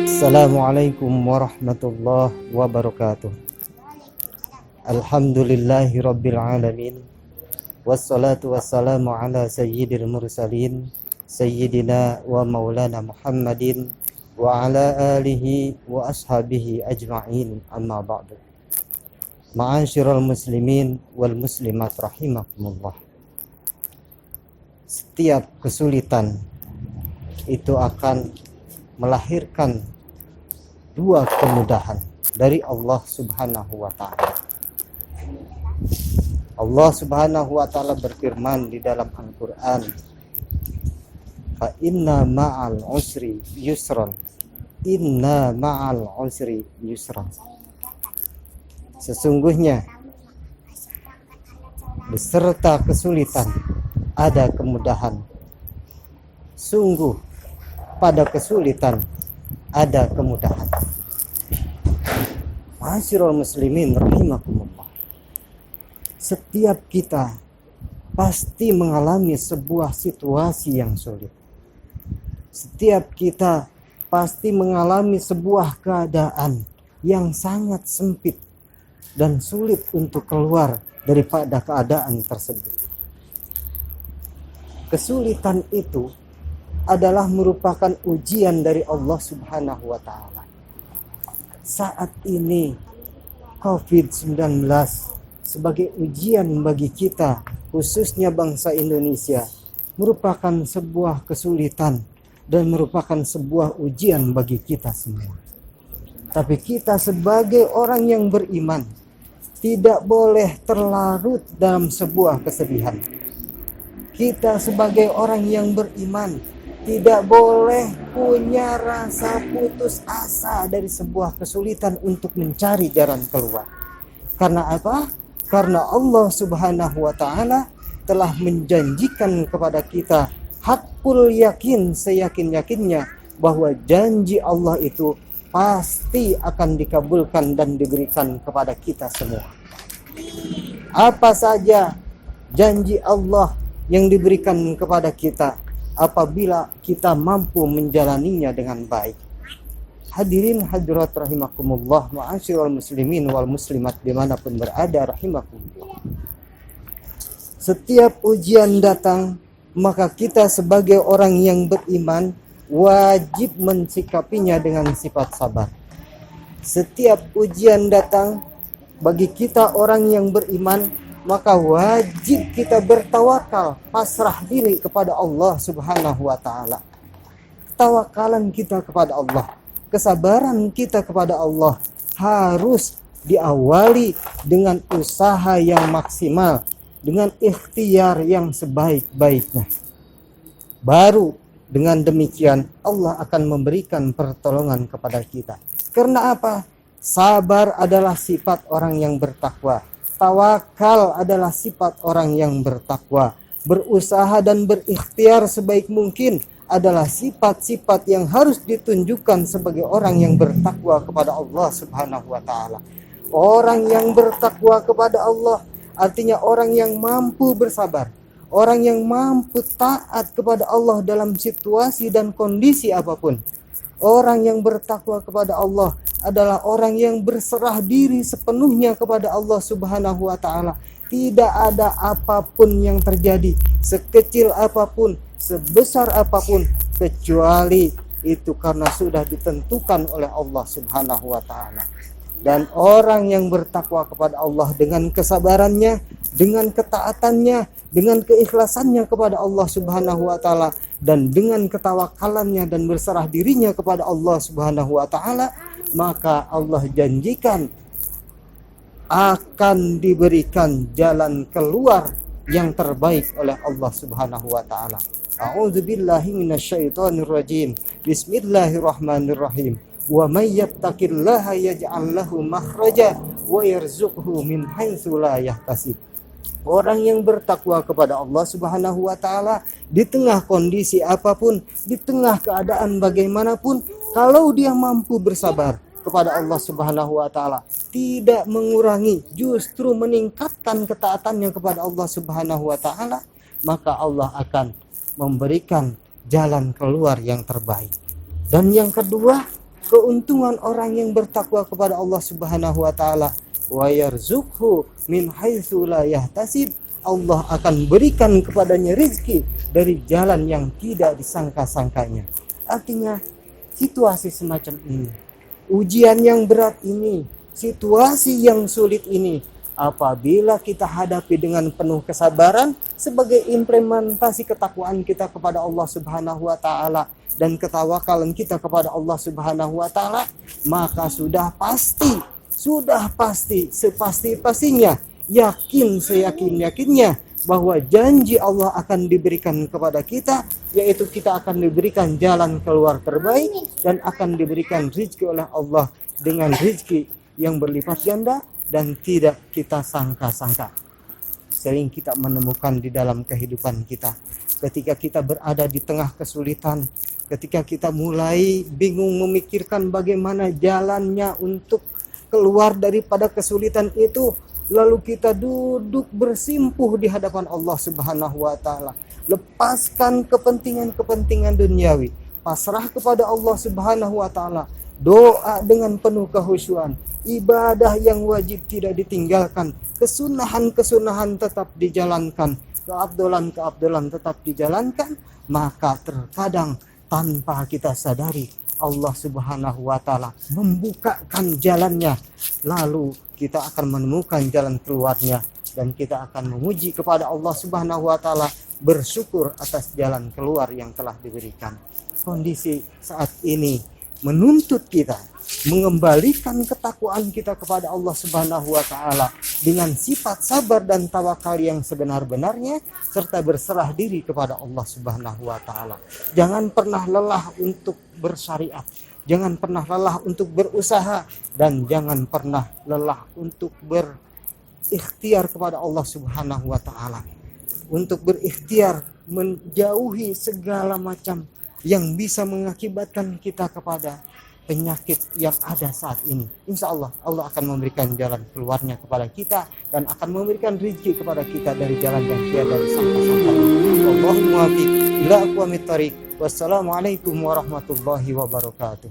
Assalamualaikum warahmatullahi wabarakatuh. Alhamdulillahi rabbil alamin. Wassalatu wassalamu ala sayyidil mursalin sayyidina wa maulana Muhammadin wa ala alihi wa ashabihi ajma'in, amma ba'du. Ma'asyiral muslimin wal muslimat rahimakumullah. Setiap kesulitan itu akan melahirkan dua kemudahan dari Allah Subhanahu wa ta'ala. Allah Subhanahu wa ta'ala berfirman di dalam Al-Qur'an, fa inna ma'al usri yusran, inna ma'al usri yusran. Sesungguhnya beserta kesulitan ada kemudahan. Sungguh pada kesulitan ada kemudahan. Ma'asyiral muslimin rahimakumullah. Setiap kita pasti mengalami sebuah situasi yang sulit. Setiap kita pasti mengalami sebuah keadaan yang sangat sempit dan sulit untuk keluar daripada keadaan tersebut. Kesulitan itu adalah merupakan ujian dari Allah Subhanahu wa ta'ala. Saat ini COVID-19 sebagai ujian bagi kita, khususnya bangsa Indonesia, merupakan sebuah kesulitan dan merupakan sebuah ujian bagi kita semua. Tapi kita sebagai orang yang beriman tidak boleh terlarut dalam sebuah kesedihan. Kita sebagai orang yang beriman tidak boleh punya rasa putus asa dari sebuah kesulitan untuk mencari jalan keluar. Karena apa? Karena Allah Subhanahu wa ta'ala telah menjanjikan kepada kita hakul yakin, seyakin-yakinnya bahwa janji Allah itu pasti akan dikabulkan dan diberikan kepada kita semua. Apa saja janji Allah yang diberikan kepada kita apabila kita mampu menjalaninya dengan baik. Hadirin hadirat rahimakumullah, ma'asyiral muslimin wal muslimat dimanapun berada rahimakumullah. Setiap ujian datang, maka kita sebagai orang yang beriman wajib mensikapinya dengan sifat sabar. Setiap ujian datang bagi kita orang yang beriman, maka wajib kita bertawakal, pasrah diri kepada Allah Subhanahu wa ta'ala. Tawakalan kita kepada Allah, kesabaran kita kepada Allah harus diawali dengan usaha yang maksimal, dengan ikhtiar yang sebaik-baiknya. Baru dengan demikian Allah akan memberikan pertolongan kepada kita. Karena apa? Sabar adalah sifat orang yang bertakwa. Tawakal adalah sifat orang yang bertakwa. Berusaha dan berikhtiar sebaik mungkin adalah sifat-sifat yang harus ditunjukkan sebagai orang yang bertakwa kepada Allah Subhanahu wa ta'ala. Orang yang bertakwa kepada Allah artinya orang yang mampu bersabar, orang yang mampu taat kepada Allah dalam situasi dan kondisi apapun. Orang yang bertakwa kepada Allah adalah orang yang berserah diri sepenuhnya kepada Allah Subhanahu wa ta'ala. Tidak ada apapun yang terjadi, sekecil apapun, sebesar apapun, kecuali itu karena sudah ditentukan oleh Allah Subhanahu wa ta'ala. Dan orang yang bertakwa kepada Allah dengan kesabarannya, dengan ketaatannya, dengan keikhlasannya kepada Allah Subhanahu wa ta'ala, dan dengan ketawakalannya dan berserah dirinya kepada Allah Subhanahu wa ta'ala, maka Allah janjikan akan diberikan jalan keluar yang terbaik oleh Allah Subhanahu wa ta'ala. A'udzubillahi minasyaitonirrajim. Bismillahirrahmanirrahim. Wa may yattaqillaha yaj'al lahu makhraja wa yarzuqhu min haitsu la yahtasib. Orang yang bertakwa kepada Allah Subhanahu wa ta'ala di tengah kondisi apapun, di tengah keadaan bagaimanapun, kalau dia mampu bersabar kepada Allah Subhanahu wa ta'ala, tidak mengurangi, justru meningkatkan ketaatannya kepada Allah Subhanahu wa ta'ala, maka Allah akan memberikan jalan keluar yang terbaik. Dan yang kedua, keuntungan orang yang bertakwa kepada Allah Subhanahu wa taala, wa yarzuqhu min haitsu la yahtasib. Allah akan berikan kepadanya rezeki dari jalan yang tidak disangka-sangkanya. Artinya, situasi semacam ini, ujian yang berat ini, situasi yang sulit ini, apabila kita hadapi dengan penuh kesabaran sebagai implementasi ketakwaan kita kepada Allah Subhanahu wa taala dan ketawakalan kita kepada Allah Subhanahu wa taala, maka sudah pasti sepasti-pastinya, yakin seyakin-yakinnya bahwa janji Allah akan diberikan kepada kita, yaitu kita akan diberikan jalan keluar terbaik dan akan diberikan rezeki oleh Allah dengan rezeki yang berlipat ganda dan tidak kita sangka-sangka. Sering kita menemukan di dalam kehidupan kita, ketika kita berada di tengah kesulitan, ketika kita mulai bingung memikirkan bagaimana jalannya untuk keluar daripada kesulitan itu, lalu kita duduk bersimpuh di hadapan Allah Subhanahu wa taala. Lepaskan kepentingan-kepentingan duniawi, pasrah kepada Allah Subhanahu wa taala. Doa dengan penuh kehusyuan, ibadah yang wajib tidak ditinggalkan, kesunahan-kesunahan tetap dijalankan, keabdolan-keabdolan tetap dijalankan, maka terkadang tanpa kita sadari Allah Subhanahu wa taala membukakan jalannya, lalu kita akan menemukan jalan keluarnya dan kita akan memuji kepada Allah Subhanahu wa taala, bersyukur atas jalan keluar yang telah diberikan. Kondisi saat ini menuntut kita mengembalikan ketakwaan kita kepada Allah Subhanahu wa taala dengan sifat sabar dan tawakal yang sebenar-benarnya serta berserah diri kepada Allah Subhanahu wa taala. Jangan pernah lelah untuk bersyariat, jangan pernah lelah untuk berusaha, dan jangan pernah lelah untuk berikhtiar kepada Allah Subhanahu wa taala. Untuk berikhtiar menjauhi segala macam yang bisa mengakibatkan kita kepada penyakit yang ada saat ini. Insya Allah, Allah akan memberikan jalan keluarnya kepada kita dan akan memberikan rezeki kepada kita dari jalan yang tiada disangka-sangka. Wallahul muwaffiq ila aqwamit thoriq. Wassalamualaikum warahmatullahi wabarakatuh.